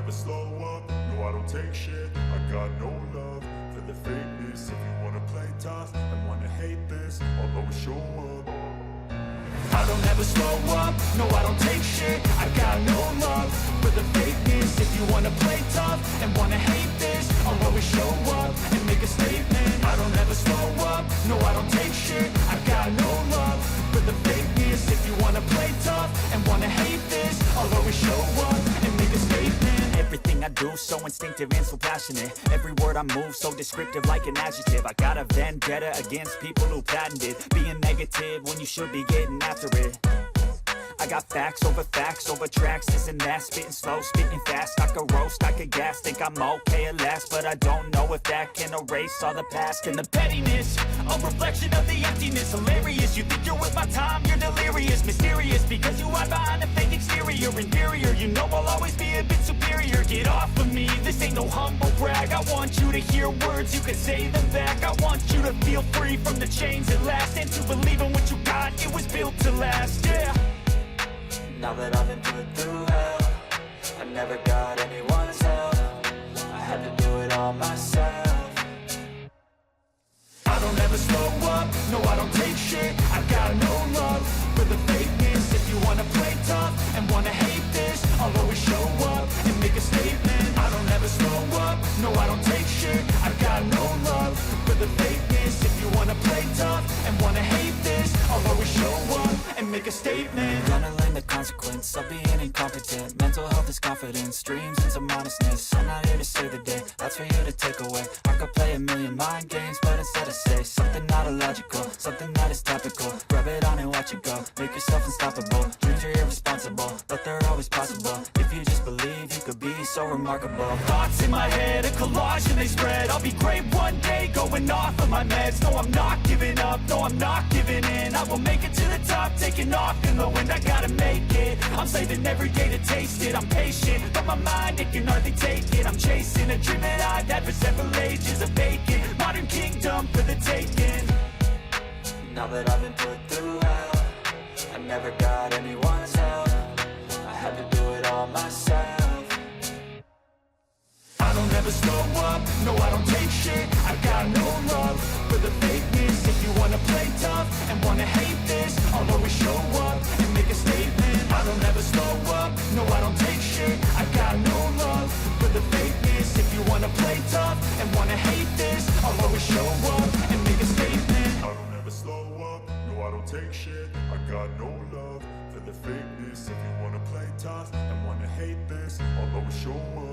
never slow up, no I don't take shit. I got no love for the fakeness. If you wanna play tough and wanna hate this, I'll always show up. I don't ever slow up, no I don't take shit. I got no love for the fakeness. If you wanna play tough and wanna hate this, I'll always show up and make a statement. I don't ever slow up, no I don't take shit. I got no love for the fakeness. If you wanna play tough and wanna hate this, I'll always show up and make a statement. Everything I do so instinctive and so passionate. Every word I move so descriptive like an adjective. I got a vendetta against people who patented being negative when you should be getting after it. I got facts over tracks, this and that. Spitting slow, spitting fast. I could roast, I could gas. Think I'm okay at last, but I don't know if that can erase all the past. And the pettiness, a reflection of the emptiness. Hilarious, you think you're worth my time, you're delirious. Mysterious, because you hide behind a fake exterior. Inferior, you know I'll always be a bit superior. Get off of me, this ain't no humble brag. I want you to hear words, you can say them back. I want you to feel free from the chains at last, and to believe in what you got, it was built to last, yeah. Now that I've been put through hell, I never got anyone's help. I had to do it all myself. I don't ever slow up, no I don't take shit. I got no love for the fakeness. If you wanna play tough and wanna hate this, I'll always show up and make a statement. I don't ever slow up, no I don't take shit. I got no love for the fakeness. If you wanna play tough and wanna hate this, I'll always show up and make a statement. Gonna learn the consequence of being incompetent. Mental health is confidence, dreams and some honestness. I'm not here to save the day, that's for you to take away. I could play a million mind games, but instead I say something not illogical, something that is topical. Rub it on and watch it go, make yourself unstoppable. Dreams are irresponsible, but they're always possible. If you just believe, you could be so remarkable. Thoughts in my head, a collage and they spread. I'll be great one day, going off of my meds. No, I'm not giving up, no, I'm not giving in. I will make it to the top, taking off in the wind. I gotta make it, I'm saving every day to taste it. I'm patient, but my mind, it can hardly take it. I'm chasing a dream that I've had for several ages. A vacant, modern kingdom for the taking. Now that I've been put through hell, I never got anyone's help. I had to do it all myself. I don't ever slow up, no I don't take shit. I got no love for the fakeness. If you wanna play tough and wanna hate this, I'll always show up and make a statement. I don't ever slow up, no I don't take shit. I got no love for the fakeness. If you wanna play tough and wanna hate this, I'll always show up and make a statement. I don't ever slow up, no I don't take shit. I got no love for the fakeness. If you wanna play tough and wanna hate this, I'll always show up